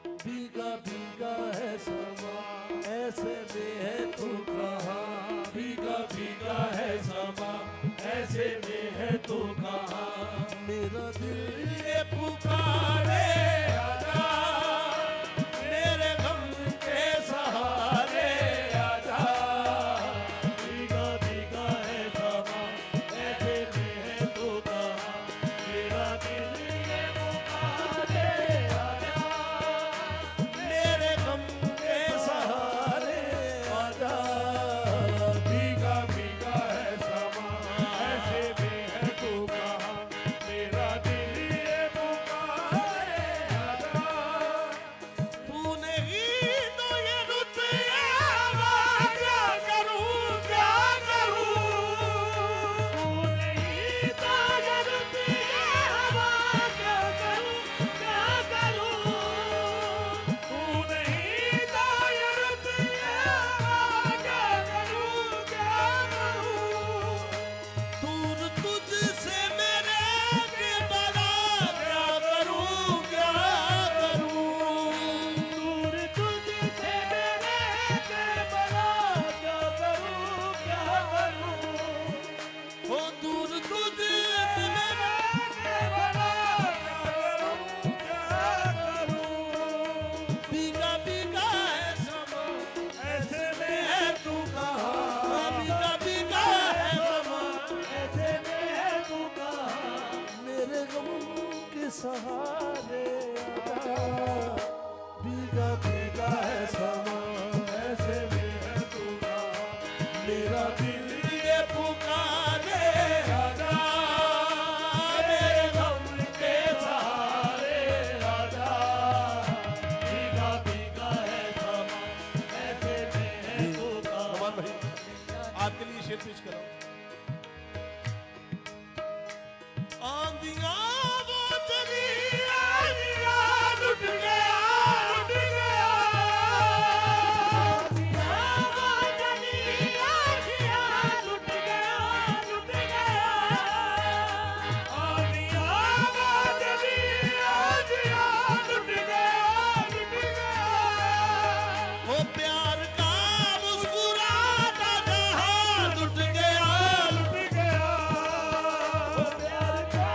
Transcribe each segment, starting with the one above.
भीगा भीगा है समा ऐसे में है तू कहाँ। भीगा भीगा है समा ऐसे में है तू कहाँ। मेरा दिल ये पुकारे आजा, मेरे गम के सहारे आजा। भीगा भीगा है समा ऐसे में है तू कहाँ। मेरा दिल ये पुकारे आजा, मेरे गम के सहारे आजा। भीगा भीगा है समा ऐसे में है तू कहाँ। मेरा दिल ये पुकारे आजा। तूने ही तो ये रुत आवा क्या करूं क्या करूं। तूने ही तो ये रुत आवा क्या करूं क्या करूं। तूने ही तो ये रुत आवा क्या करूं क्या करूं। दूर तुझसे मेरे के बला क्या करूं क्या करूं। दूर तुझसे मेरे के बला क्या करूं क्या करूं। हो दूर तुझसे मेरे के बला क्या करूं क्या करूं। भीगा भीगा है समा ऐसे में है तू कहाँ। भीगा भीगा है समा ऐसे में है तू कहाँ। मेरे गम के सहारे आजा। भीगा भीगा है समा ऐसे में है तू कहाँ। मेरा दिल ये पुकारे आजा, मेरे गम के सहारे आजा। भीगा भीगा है समा ऐसे में है तू कहाँ। कमान भाई आपके लिए शेर पेश कर रहा हूं। आंधियां वो चली आजिया लुट गया लुट गया। आजिया लुट गया लुट गया। आजिया लुट गया लुट गया। वो प्यार का मुस्कुराता जहां लुट गया लुट गया। वो प्यार का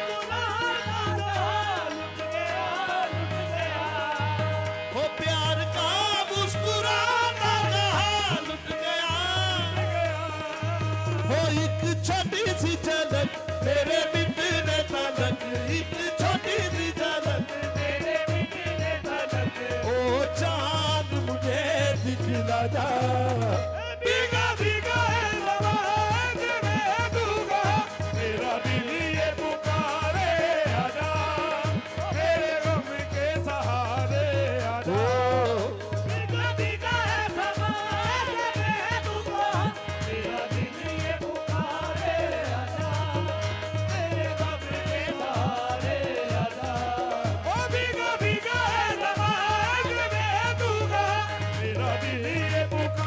मुस्कुराता लुट गया लुट गया। वो प्यार का मुस्कुराता जहां लुट गया। वो एक छोटी सी झलक मेरे मिटने तलक एक छोटी सी झलक तेरे मिटने तलक। ओ चांद मुझे दिखला जा। भीगा भीगा है समा ऐसे में तू कहाँ। मेरा दिल ये पुकारे आजा, मेरे गम के सहारे आजा। भीगा भीगा है समा ऐसे में तू कहाँ। मेरा दिल ये पुकारे आजा, मेरे गम के सहारे आजा। ओ भीगा भीगा है समा ऐसे में तू कहाँ। मेरा दिल ये पुकारे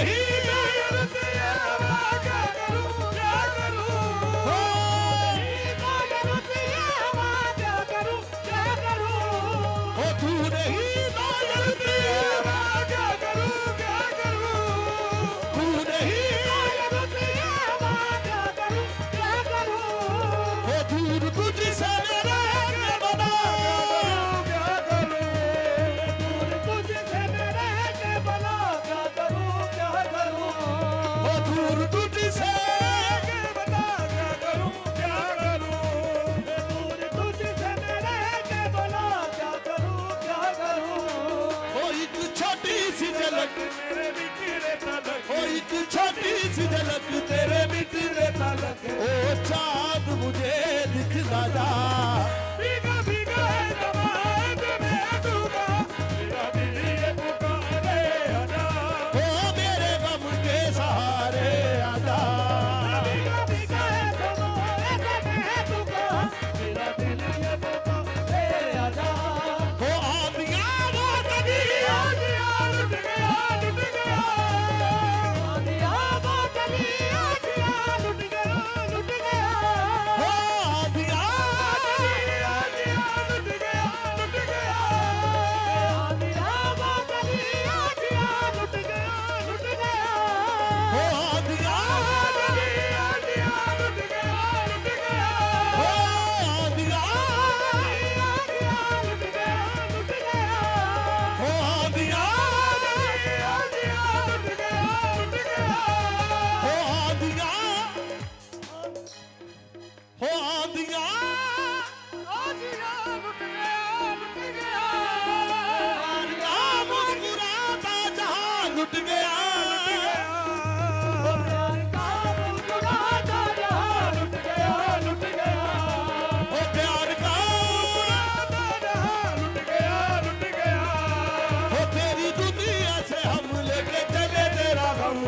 नहीं क्या करूं क्या करूं हो क्या करूं क्या करूं ओ तू नहीं नायरती क्या करूं क्या करूं तू नहीं क्या करूं क्या करूं ओ दूर तुझसे मेरे के बना क्या करूं दूर तुझसे मेरे के बना क्या करूं क्या करूं ओ दूर तुझसे के बना क्या करूं क्या करूं दूर तुझसे मेरे के बना क्या करूं क्या करूं ओ एक छोटी सी झलक मेरे बिखरे तलक ओ एक छोटी सी झलक तेरे बिखरे तलक ओ चाँद मुझे दिखला जा भीगा भीगा है जमात में डूबा मेरा दिल ये पुकारे आजा ओ मेरे गम के सहारे आजा भीगा भीगा है जमात में डूबा मेरा दिल ये पुकारे आजा ओ आंधियाँ वो तभी आजिया लुट गया लुट गया आजिया वो चली आजिया लुट गया लुट गया ओ आंधियाँ आजिया लुट गया लुट गया आजिया वो चली आजिया लुट गया लुट गया ओ आंधियाँ आजिया लुट गया लुट गया ओ आंधियाँ आजिया लुट गया लुट गया ओ आंधियाँ आजिया लुट गया लुट गया ओ आंधियाँ ओ आंधियाँ आजिया लुट गया लुट गया आंधियाँ मुस्कुराता जहाँ लुट गया प्यार का मुस्कुराता जहां लुट गया लुट गया ओ प्यार का मुस्कुराता जहां लुट गया लुट गया ओ तेरी दुनिया से हम लेके चले तेरा गम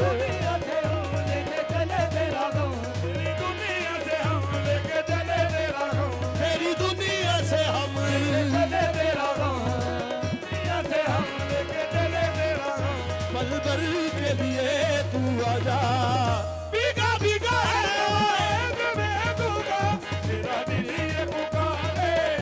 दुनिया से हम लेके चले तेरा गम तेरी दुनिया से हम लेके चले तेरा गम तेरी दुनिया से हम चले तेरा गम दुनिया से हम लेके चले तेरा गम पल भर के लिए तू आजा भीगा भीगा है